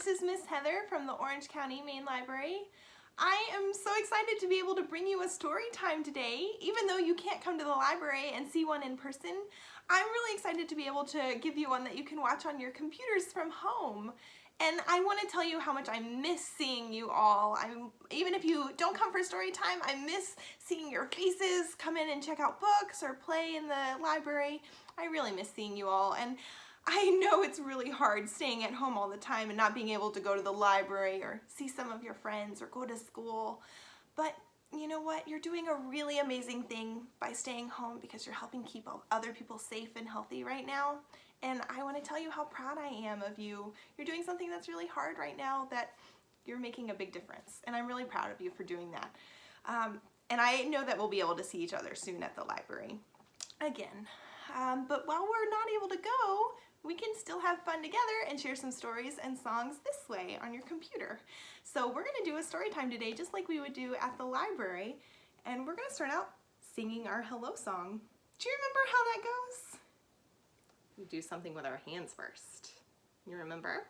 this is Miss Heather from the Orange County Main Library. I am so excited to be able to bring you a story time today. Even though you can't come to the library and see one in person, I'm really excited to be able to give you one that you can watch on your computers from home. And I want to tell you how much I miss seeing you all. Even if you don't come for story time, I miss seeing your faces, come in and check out books or play in the library. I really miss seeing you all. And I know it's really hard staying at home all the time and not being able to go to the library or see some of your friends or go to school. But you know what? You're doing a really amazing thing by staying home because you're helping keep other people safe and healthy right now. And I want to tell you how proud I am of you. You're doing something that's really hard right now that you're making a big difference. And I'm really proud of you for doing that. And I know that we'll be able to see each other soon at the library again. But while we're not able to go, we can still have fun together and share some stories and songs this way on your computer. So we're going to do a story time today just like we would do at the library. And we're going to start out singing our hello song. Do you remember how that goes? We do something with our hands first. You remember?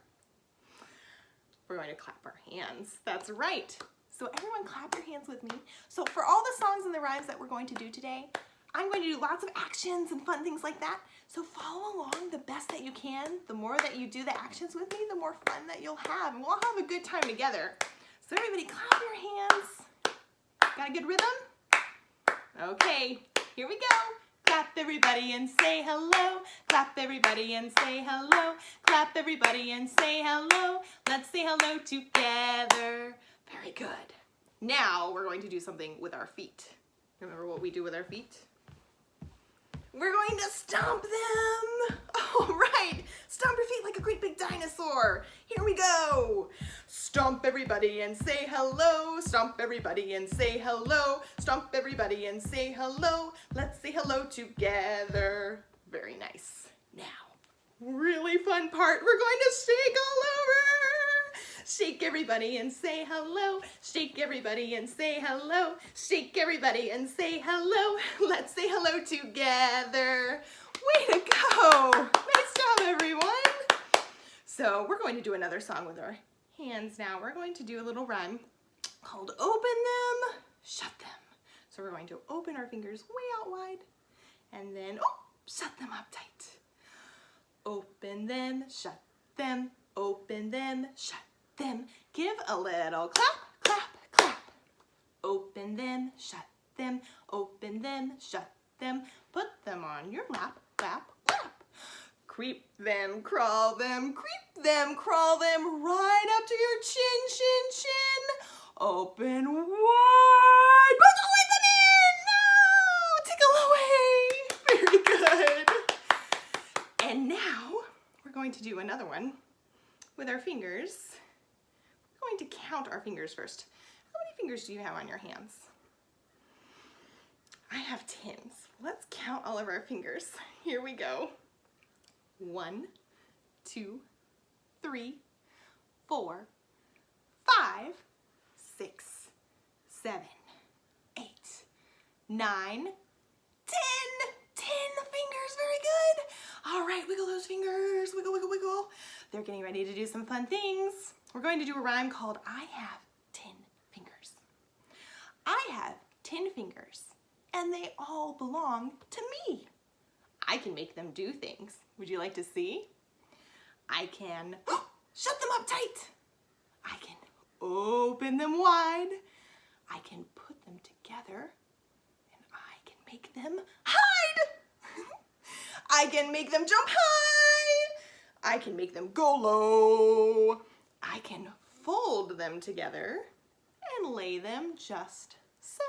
We're going to clap our hands. That's right. So everyone clap your hands with me. So for all the songs and the rhymes that we're going to do today, I'm going to do lots of actions and fun things like that. So follow along the best that you can. The more that you do the actions with me, the more fun that you'll have. And we'll have a good time together. So everybody clap your hands. Got a good rhythm? Okay, here we go. Clap everybody and say hello. Clap everybody and say hello. Clap everybody and say hello. Let's say hello together. Very good. Now we're going to do something with our feet. Remember what we do with our feet? We're going to stomp them. All right. Stomp your feet like a great big dinosaur. Here we go. Stomp everybody and say hello. Stomp everybody and say hello. Stomp everybody and say hello. Let's say hello together. Very nice. Now, really fun part. We're going to shake all over. Shake everybody and say hello. Shake everybody and say hello. Shake everybody and say hello. Let's say hello together. Way to go. Nice job, everyone. So we're going to do another song with our hands now. We're going to do a little rhyme called open them, shut them. So we're going to open our fingers way out wide and then shut them up tight. Open them, shut them, open them, shut them. Give a little clap, clap, clap. Open them, shut them, open them, shut them. Put them on your lap, lap, lap. Creep them, crawl them, creep them, crawl them, right up to your chin, chin, chin. Open wide, put the leg in. No, tickle away. Very good. And now we're going to do another one with our fingers. We're going to count our fingers first. How many fingers do you have on your hands? I have 10. Let's count all of our fingers. Here we go. 1, 2, 3, 4, 5, 6, 7, 8, 9, 10. 10 fingers, very good. All right, wiggle those fingers, wiggle, wiggle, wiggle. They're getting ready to do some fun things. We're going to do a rhyme called I have 10 fingers. I have 10 fingers, and they all belong to me. I can make them do things. Would you like to see? I can shut them up tight. I can open them wide. I can put them together, and I can make them hide. I can make them jump high. I can make them go low. I can fold them together and lay them just so.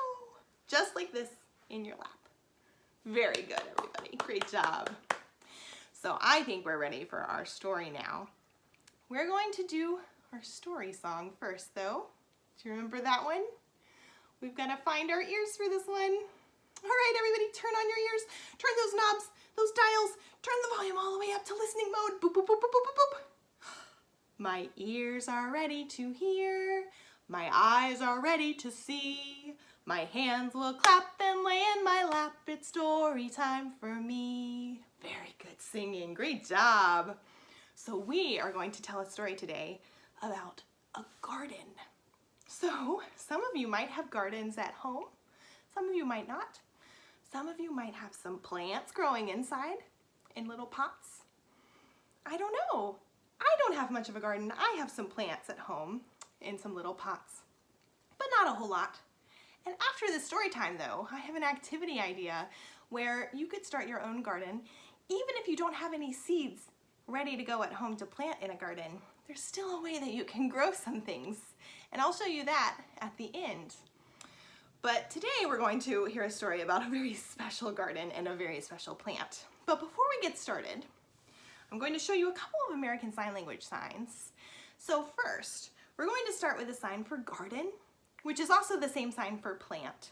Just like this in your lap. Very good, everybody. Great job. So I think we're ready for our story now. We're going to do our story song first, though. Do you remember that one? We've got to find our ears for this one. All right, everybody, turn on your ears. Turn those knobs, those dials. Turn the volume all the way up to listening mode. Boop, boop, boop, boop, boop, boop, boop. My ears are ready to hear. My eyes are ready to see. My hands will clap and lay in my lap. It's story time for me. Very good singing. Great job. So we are going to tell a story today about a garden. So some of you might have gardens at home, some of you might not. Some of you might have some plants growing inside in little pots. I don't know. I don't have much of a garden. I have some plants at home in some little pots, but not a whole lot. And after this story time though, I have an activity idea where you could start your own garden. Even if you don't have any seeds ready to go at home to plant in a garden, there's still a way that you can grow some things. And I'll show you that at the end. But today we're going to hear a story about a very special garden and a very special plant. But before we get started, I'm going to show you a couple of American Sign Language signs. So first, we're going to start with a sign for garden, which is also the same sign for plant.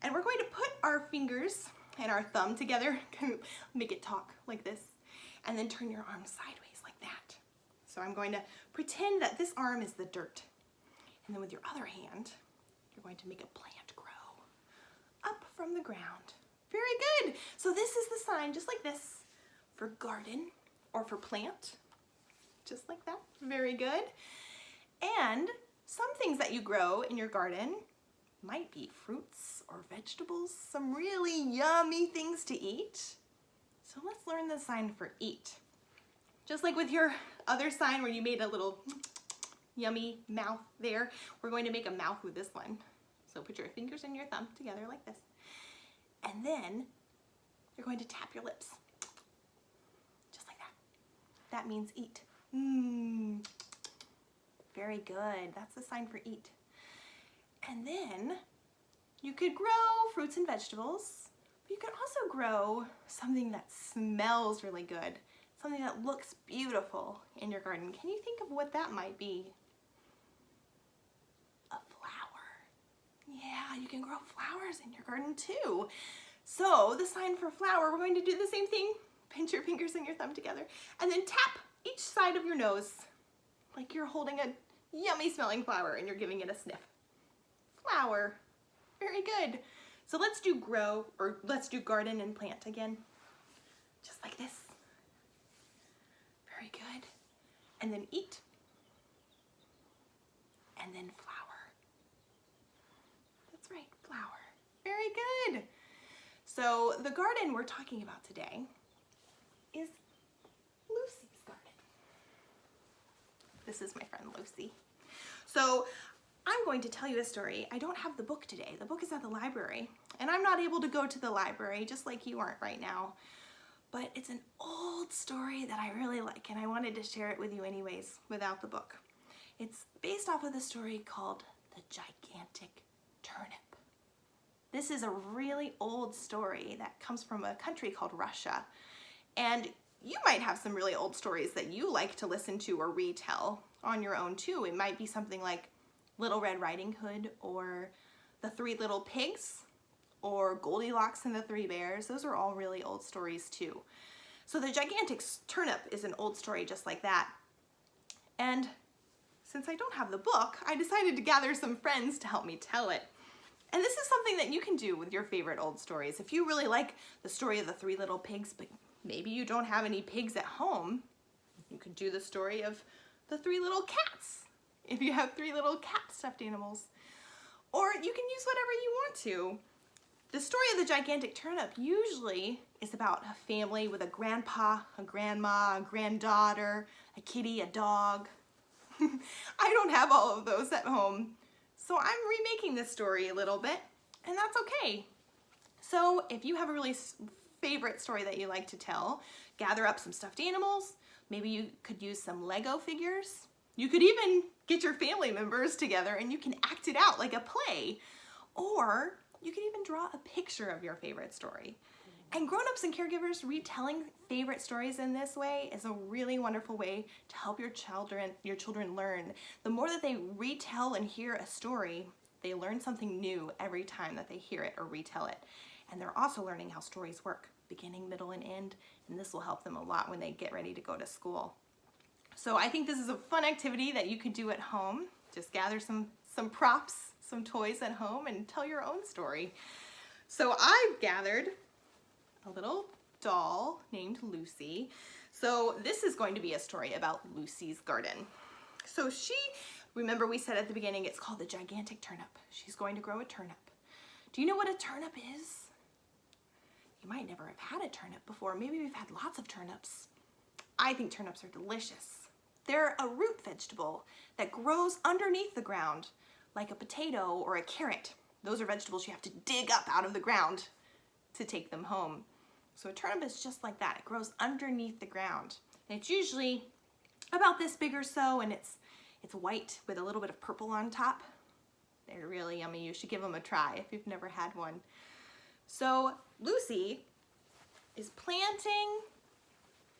And we're going to put our fingers and our thumb together, kind of make it talk like this, and then turn your arm sideways like that. So I'm going to pretend that this arm is the dirt. And then with your other hand, you're going to make a plant grow up from the ground. Very good. So this is the sign, just like this, for garden or for plant, just like that. Very good. And some things that you grow in your garden might be fruits or vegetables, some really yummy things to eat. So let's learn the sign for eat. Just like with your other sign where you made a little yummy mouth there, we're going to make a mouth with this one. So put your fingers and your thumb together like this. And then you're going to tap your lips. Just like that. That means eat. Very good. That's the sign for eat. And then you could grow fruits and vegetables, but you could also grow something that smells really good, something that looks beautiful in your garden. Can you think of what that might be? A flower. Yeah, you can grow flowers in your garden too. So the sign for flower, we're going to do the same thing. Pinch your fingers and your thumb together, and then tap each side of your nose like you're holding a yummy smelling flower and you're giving it a sniff. Flower. Very good. So let's do garden and plant again. Just like this. Very good. And then eat. And then flower. That's right, flower. Very good. So the garden we're talking about today is Lucy's garden. This is my friend Lucy. So I'm going to tell you a story. I don't have the book today. The book is at the library, and I'm not able to go to the library just like you aren't right now. But it's an old story that I really like, and I wanted to share it with you anyways without the book. It's based off of the story called The Gigantic Turnip. This is a really old story that comes from a country called Russia. And you might have some really old stories that you like to listen to or retell on your own too. It might be something like Little Red Riding Hood, or The Three Little Pigs, or Goldilocks and the Three Bears. Those are all really old stories too. So The Gigantic Turnip is an old story just like that. And since I don't have the book, I decided to gather some friends to help me tell it. And this is something that you can do with your favorite old stories. If you really like the story of the Three Little Pigs, but maybe you don't have any pigs at home, you could do the story of the Three Little Cats, if you have 3 little cat stuffed animals. Or you can use whatever you want to. The story of the Gigantic Turnip usually is about a family with a grandpa, a grandma, a granddaughter, a kitty, a dog. I don't have all of those at home, so I'm remaking this story a little bit, and that's okay. So if you have a really favorite story that you like to tell, gather up some stuffed animals. Maybe you could use some Lego figures. You could even get your family members together and you can act it out like a play. Or you could even draw a picture of your favorite story. And grown-ups and caregivers retelling favorite stories in this way is a really wonderful way to help your children learn. The more that they retell and hear a story, they learn something new every time that they hear it or retell it. And they're also learning how stories work, beginning, middle, and end. And this will help them a lot when they get ready to go to school. So I think this is a fun activity that you could do at home. Just gather some props, some toys at home, and tell your own story. So I've gathered a little doll named Lucy. So this is going to be a story about Lucy's garden. So remember we said at the beginning, it's called the gigantic turnip. She's going to grow a turnip. Do you know what a turnip is? You might never have had a turnip before. Maybe we've had lots of turnips. I think turnips are delicious. They're a root vegetable that grows underneath the ground, like a potato or a carrot. Those are vegetables you have to dig up out of the ground to take them home. So a turnip is just like that. It grows underneath the ground. And it's usually about this big or so, and it's white with a little bit of purple on top. They're really yummy. You should give them a try if you've never had one. So Lucy is planting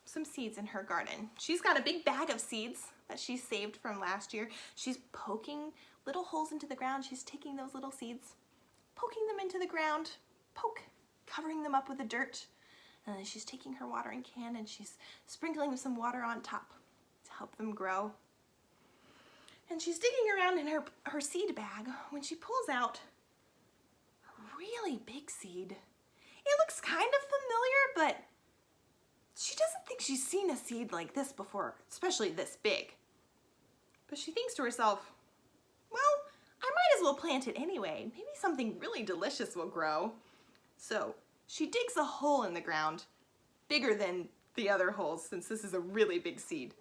some seeds in her garden. She's got a big bag of seeds that she saved from last year. She's poking little holes into the ground. She's taking those little seeds, poking them into the ground, covering them up with the dirt. And then she's taking her watering can and she's sprinkling some water on top to help them grow. And she's digging around in her seed bag when she pulls out a really big seed. It looks kind of familiar, but she doesn't think she's seen a seed like this before, especially this big. But she thinks to herself, well, I might as well plant it anyway. Maybe something really delicious will grow. So she digs a hole in the ground, bigger than the other holes since this is a really big seed.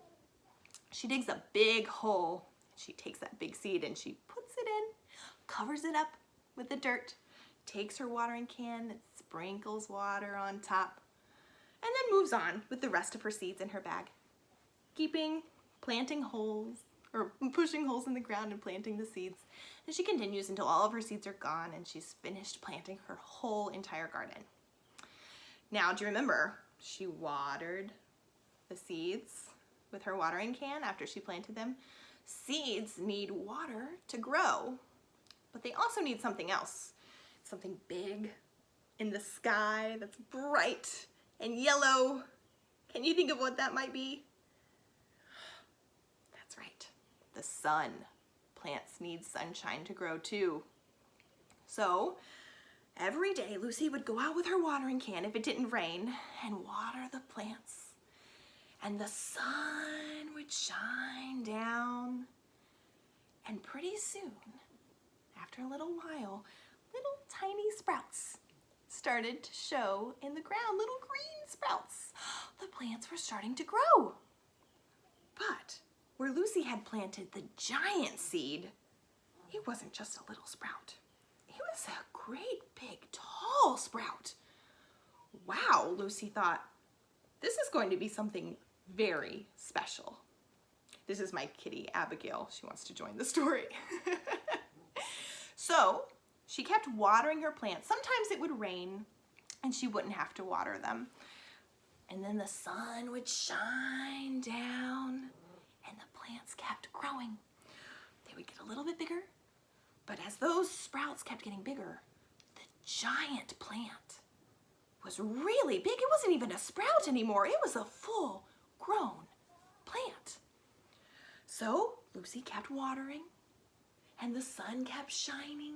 She digs a big hole. She takes that big seed and she puts it in, covers it up with the dirt, takes her watering can and sprinkles water on top, and then moves on with the rest of her seeds in her bag, planting holes, or pushing holes in the ground and planting the seeds. And she continues until all of her seeds are gone and she's finished planting her whole entire garden. Now, do you remember she watered the seeds with her watering can after she planted them? Seeds need water to grow, but they also need something else. Something big in the sky that's bright and yellow. Can you think of what that might be? That's right, the sun. Plants need sunshine to grow too. So every day Lucy would go out with her watering can if it didn't rain and water the plants. And the sun would shine down. And pretty soon, after a little while, little tiny sprouts started to show in the ground, little green sprouts. The plants were starting to grow. But where Lucy had planted the giant seed, it wasn't just a little sprout. It was a great big tall sprout. Wow, Lucy thought, this is going to be something very special. This is my kitty, Abigail. She wants to join the story. So she kept watering her plants. Sometimes it would rain and she wouldn't have to water them. And then the sun would shine down and the plants kept growing. They would get a little bit bigger, but as those sprouts kept getting bigger, the giant plant was really big. It wasn't even a sprout anymore. It was a full-grown plant. So Lucy kept watering and the sun kept shining.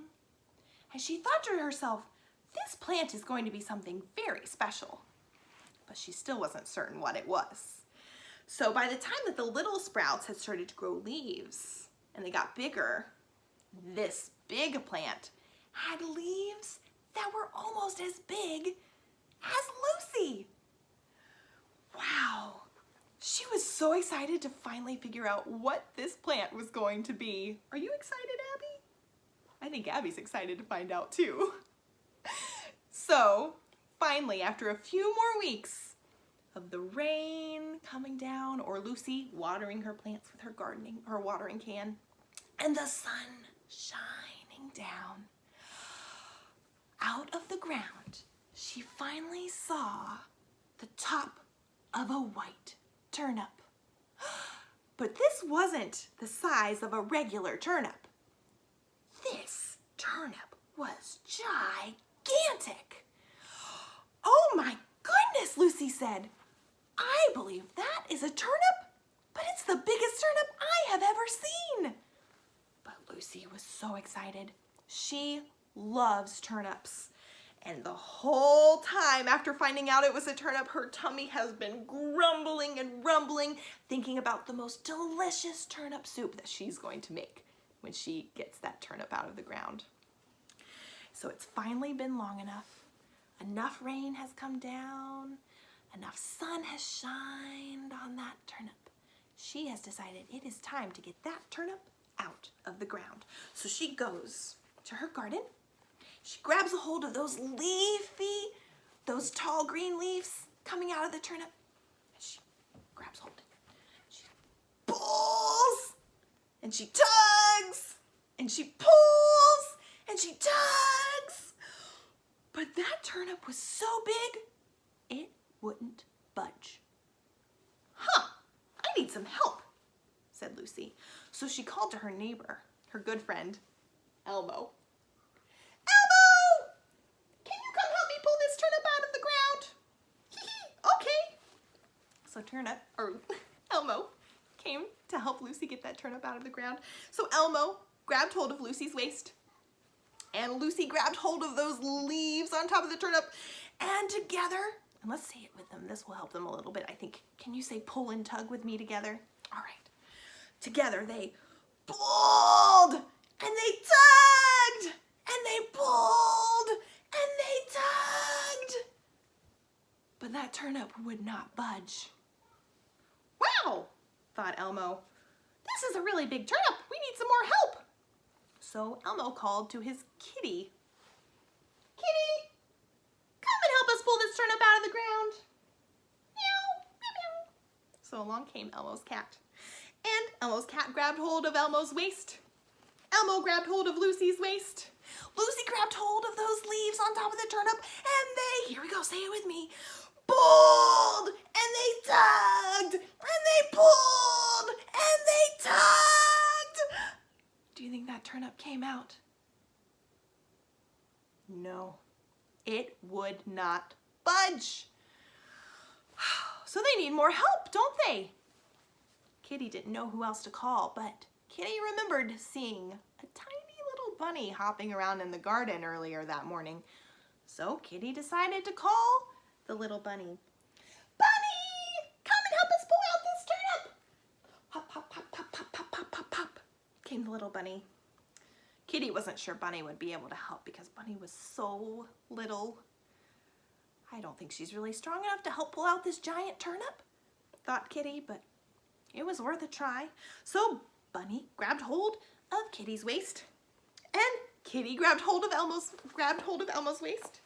And she thought to herself, this plant is going to be something very special. But she still wasn't certain what it was. So by the time that the little sprouts had started to grow leaves and they got bigger, this big plant had leaves that were almost as big as Lucy. Wow. She was so excited to finally figure out what this plant was going to be. Are you excited, Abby? I think Abby's excited to find out too. So finally, after a few more weeks of the rain coming down or Lucy watering her plants with her watering can, and the sun shining down, out of the ground, she finally saw the top of a white turnip. But this wasn't the size of a regular turnip. This turnip was gigantic. Oh my goodness, Lucy said. I believe that is a turnip, but it's the biggest turnip I have ever seen. But Lucy was so excited. She loves turnips. And the whole time after finding out it was a turnip, her tummy has been grumbling and rumbling, thinking about the most delicious turnip soup that she's going to make when she gets that turnip out of the ground. So it's finally been long enough. Enough rain has come down. Enough sun has shined on that turnip. She has decided it is time to get that turnip out of the ground. So she goes to her garden. She grabs a hold of those those tall green leaves coming out of the turnip. And she grabs hold. She pulls, and she tugs, and she pulls, and she tugs. But that turnip was so big, it wouldn't budge. Huh, I need some help, said Lucy. So she called to her neighbor, her good friend, Elmo. Elmo! Can you come help me pull this turnip out of the ground? Okay. So Elmo came to help Lucy get that turnip out of the ground. So Elmo grabbed hold of Lucy's waist, and Lucy grabbed hold of those leaves on top of the turnip, and together, and let's say it with them, this will help them a little bit, I think. Can you say pull and tug with me together? All right. Together they pulled, and they tugged, and they pulled, and they tugged. But that turnip would not budge. Wow, thought Elmo. This is a really big turnip. We need some more help. So Elmo called to his kitty. Kitty, come and help us pull this turnip out of the ground. Meow, meow, meow. So along came Elmo's cat. And Elmo's cat grabbed hold of Elmo's waist. Elmo grabbed hold of Lucy's waist. Lucy grabbed hold of those leaves on top of the turnip, and they, here we go, say it with me, pulled, and they tugged, and they pulled, and they tugged. Do you think that turnip came out? No, it would not budge. So they need more help, don't they? Kitty didn't know who else to call, but Kitty remembered seeing a tiny little bunny hopping around in the garden earlier that morning. So Kitty decided to call the little bunny. Bunny, come and help us pull out this turnip. Hop, hop, hop, hop, hop, hop, hop, hop, hop, came the little bunny. Kitty wasn't sure Bunny would be able to help because Bunny was so little. I don't think she's really strong enough to help pull out this giant turnip, thought Kitty, but it was worth a try. So Bunny grabbed hold of Kitty's waist, and Kitty grabbed hold of Elmo's waist.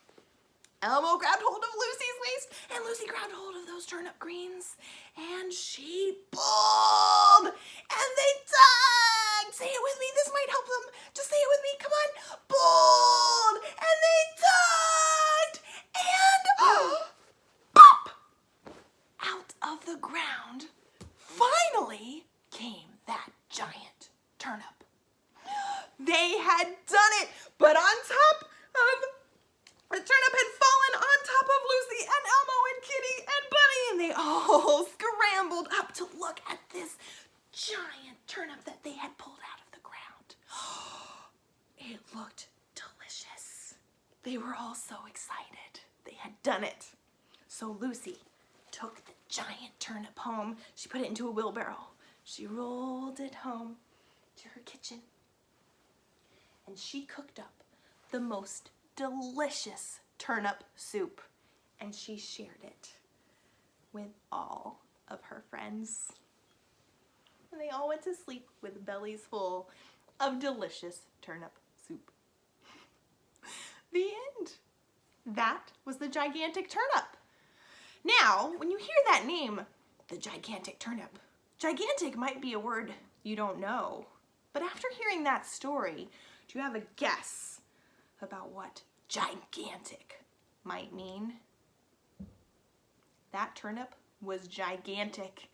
Elmo grabbed hold of Lucy's waist, and Lucy grabbed hold of those turnip greens, and she pulled, and they tugged. Say it with me. This might help them. Just say it with me. Come on. Pulled, and they tugged, and pop! Out of the ground, finally came that giant turnip. They had done it, but on top of the turnip had fallen on top of Lucy and Elmo and Kitty and Bunny, and they all scrambled up to look at this giant turnip that they had pulled out of the ground. It looked delicious. They were all so excited. They had done it. So Lucy took the giant turnip home. She put it into a wheelbarrow. She rolled it home to her kitchen. And she cooked up the most delicious turnip soup, and she shared it with all of her friends. And they all went to sleep with bellies full of delicious turnip soup. The end. That was the gigantic turnip. Now, when you hear that name, the gigantic turnip, gigantic might be a word you don't know, but after hearing that story, do you have a guess about what gigantic might mean? That turnip was gigantic.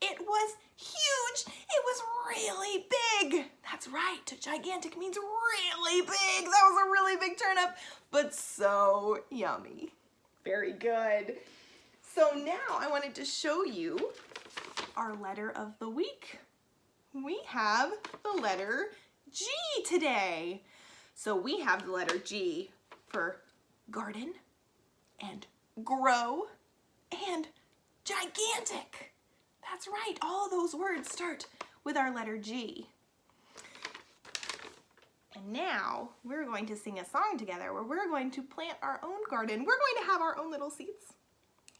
It was huge. It was really big. That's right. Gigantic means really big. That was a really big turnip, but so yummy. Very good. So now I wanted to show you our letter of the week. We have the letter G today. So we have the letter G for garden, and grow, and gigantic. That's right, all those words start with our letter G. And now we're going to sing a song together where we're going to plant our own garden. We're going to have our own little seeds.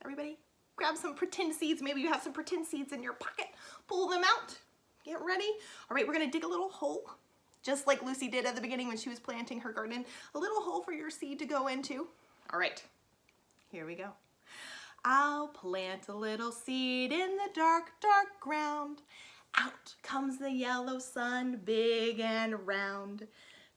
Everybody, grab some pretend seeds. Maybe you have some pretend seeds in your pocket. Pull them out. Get ready. All right, we're going to dig a little hole, just like Lucy did at the beginning when she was planting her garden. A little hole for your seed to go into. All right, here we go. I'll plant a little seed in the dark, dark ground. Out comes the yellow sun, big and round.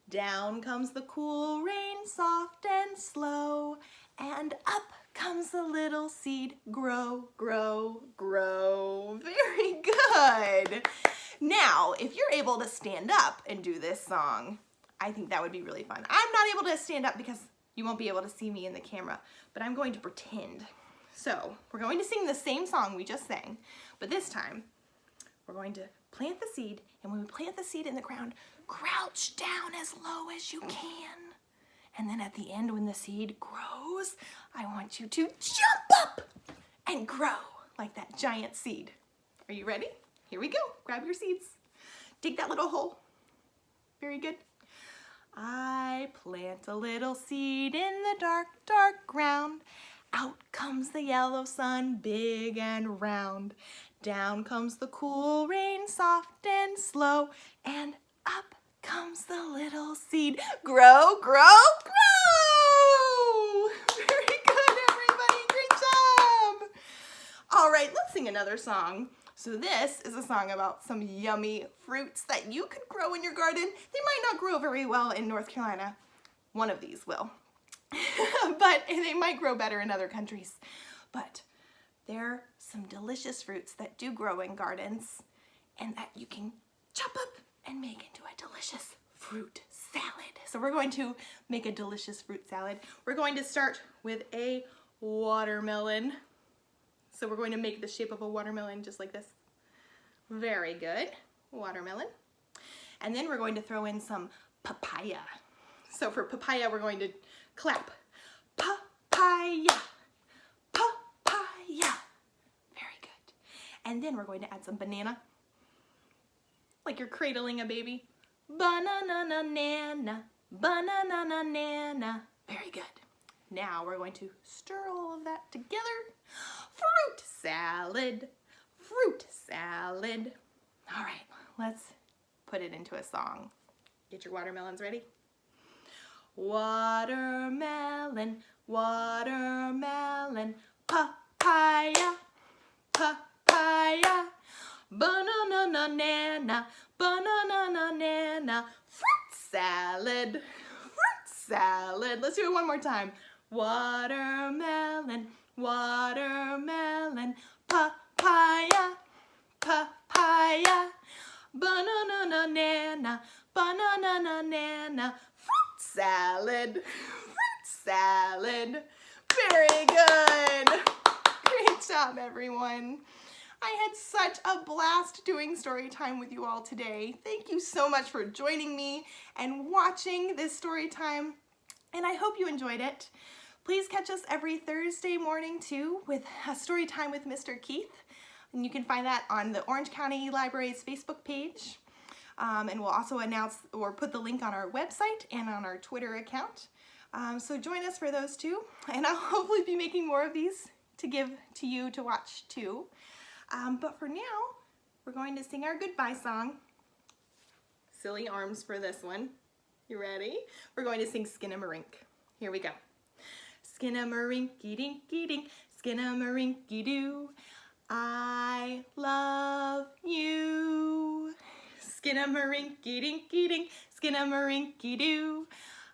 Down comes the cool rain, soft and slow. And up comes the little seed, grow, grow, grow. Very good. Now, if you're able to stand up and do this song, I think that would be really fun. I'm not able to stand up because you won't be able to see me in the camera, but I'm going to pretend. So, we're going to sing the same song we just sang, but this time, we're going to plant the seed, and when we plant the seed in the ground, crouch down as low as you can. And then at the end, when the seed grows, I want you to jump up and grow like that giant seed. Are you ready? Here we go. Grab your seeds. Dig that little hole. Very good. I plant a little seed in the dark, dark ground. Out comes the yellow sun, big and round. Down comes the cool rain, soft and slow. And up comes the little seed. Grow, grow, grow! Very good, everybody. Great job. All right, let's sing another song. So this is a song about some yummy fruits that you could grow in your garden. They might not grow very well in North Carolina. One of these will. But they might grow better in other countries. But there are some delicious fruits that do grow in gardens and that you can chop up and make into a delicious fruit salad. So we're going to make a delicious fruit salad. We're going to start with a watermelon. So we're going to make the shape of a watermelon just like this. Very good. Watermelon. And then we're going to throw in some papaya. So for papaya, we're going to clap. Papaya. Papaya. Very good. And then we're going to add some banana. Like you're cradling a baby. Banana-na-nana. Banana-na-nana. Very good. Now we're going to stir all of that together. Fruit salad. Fruit salad. All right, let's put it into a song. Get your watermelons ready. Watermelon, watermelon, papaya, papaya, banana-na-nana, banana-na-nana, fruit salad, fruit salad. Let's do it one more time. Watermelon, watermelon, papaya, papaya, banana-na-nana, banana-na-nana, fruit salad, fruit salad. Very good. Great job, everyone. I had such a blast doing story time with you all today. Thank you so much for joining me and watching this story time, and I hope you enjoyed it. Please catch us every Thursday morning too with a story time with Mr. Keith. And you can find that on the Orange County Library's Facebook page. And we'll also announce or put the link on our website and on our Twitter account. So join us for those too. And I'll hopefully be making more of these to give to you to watch too. But for now, we're going to sing our goodbye song. Silly arms for this one. You ready? We're going to sing Skin-a-Marink. Here we go. Skin-a-marinky-dinky-dink, skin-a-marinky-doo. I love you. Skin-a-marinky-dinky-dink, skin-a-marinky-doo.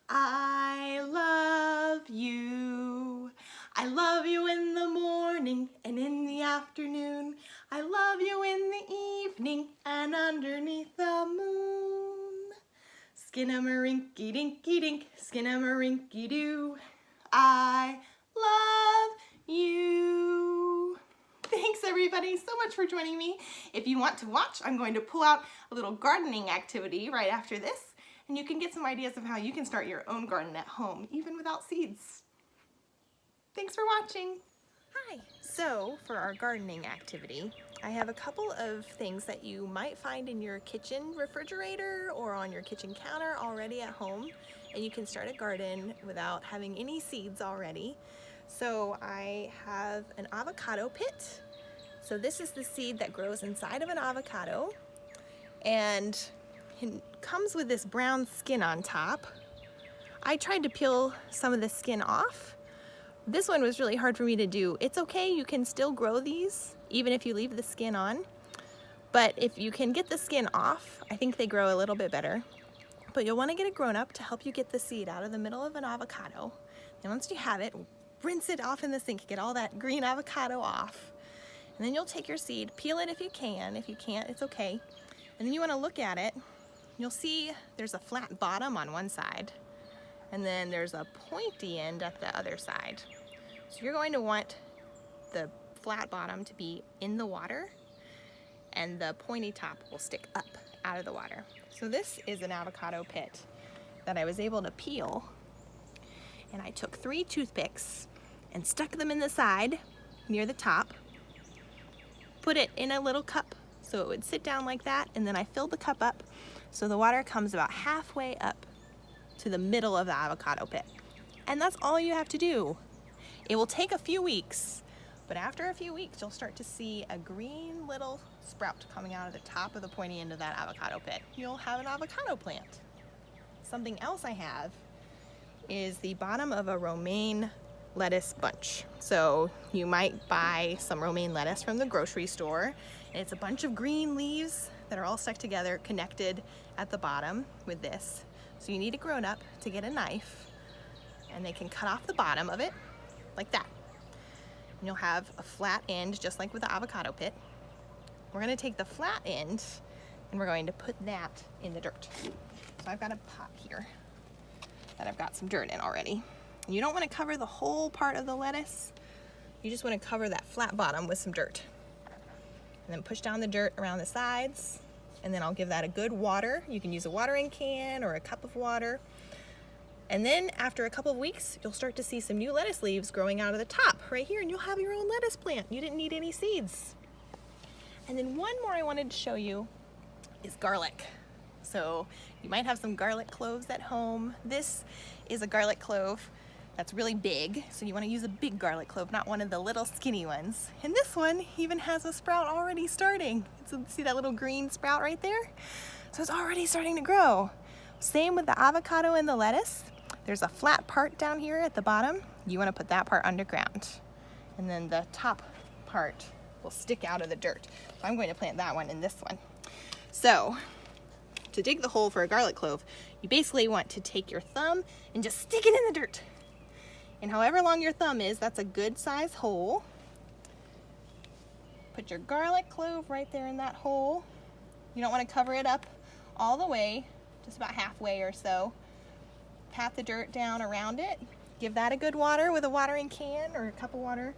I love you. I love you in the morning and in the afternoon. I love you in the evening and underneath the moon. Skin-a-marinky-dinky-dink, skin-a-marinky-doo. I love you. Thanks everybody so much for joining me. If you want to watch, I'm going to pull out a little gardening activity right after this, and you can get some ideas of how you can start your own garden at home, even without seeds. Thanks for watching. Hi, so for our gardening activity, I have a couple of things that you might find in your kitchen refrigerator or on your kitchen counter already at home, and you can start a garden without having any seeds already. So I have an avocado pit. So this is the seed that grows inside of an avocado, and it comes with this brown skin on top. I tried to peel some of the skin off. This one was really hard for me to do. It's okay, you can still grow these even if you leave the skin on. But if you can get the skin off, I think they grow a little bit better. But you'll want to get it grown up to help you get the seed out of the middle of an avocado. And once you have it, rinse it off in the sink, get all that green avocado off. And then you'll take your seed, peel it if you can. If you can't, it's okay. And then you want to look at it. You'll see there's a flat bottom on one side, and then there's a pointy end at the other side. So you're going to want the flat bottom to be in the water, and the pointy top will stick up out of the water. So this is an avocado pit that I was able to peel, and I took 3 toothpicks and stuck them in the side near the top, put it in a little cup so it would sit down like that, and then I filled the cup up so the water comes about halfway up to the middle of the avocado pit. And that's all you have to do. It will take a few weeks, but after a few weeks you'll start to see a green little sprout coming out of the top of the pointy end of that avocado pit. You'll have an avocado plant. Something else I have is the bottom of a romaine lettuce bunch. So you might buy some romaine lettuce from the grocery store, and it's a bunch of green leaves that are all stuck together, connected at the bottom with this. So you need it grown up to get a knife, and they can cut off the bottom of it like that. And you'll have a flat end just like with the avocado pit. We're going to take the flat end and we're going to put that in the dirt. So I've got a pot here that I've got some dirt in already. And you don't want to cover the whole part of the lettuce. You just want to cover that flat bottom with some dirt. And then push down the dirt around the sides, and then I'll give that a good water. You can use a watering can or a cup of water. And then after a couple of weeks, you'll start to see some new lettuce leaves growing out of the top right here, and you'll have your own lettuce plant. You didn't need any seeds. And then one more I wanted to show you is garlic. So you might have some garlic cloves at home. This is a garlic clove that's really big, so you want to use a big garlic clove, not one of the little skinny ones. And this one even has a sprout already starting. So see that little green sprout right there? So it's already starting to grow. Same with the avocado and the lettuce. There's a flat part down here at the bottom. You want to put that part underground. And then the top part will stick out of the dirt. So I'm going to plant that one in this one. So to dig the hole for a garlic clove, you basically want to take your thumb and just stick it in the dirt. And however long your thumb is, that's a good size hole. Put your garlic clove right there in that hole. You don't want to cover it up all the way, just about halfway or so. Pat the dirt down around it. Give that a good water with a watering can or a cup of water.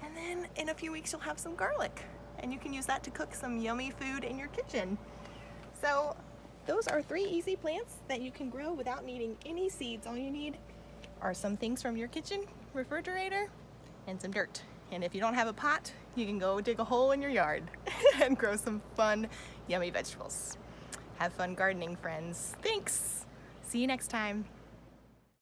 And then in a few weeks you'll have some garlic, and you can use that to cook some yummy food in your kitchen. So those are 3 easy plants that you can grow without needing any seeds. All you need are some things from your kitchen refrigerator and some dirt. And if you don't have a pot, you can go dig a hole in your yard and grow some fun, yummy vegetables. Have fun gardening, friends. Thanks. See you next time.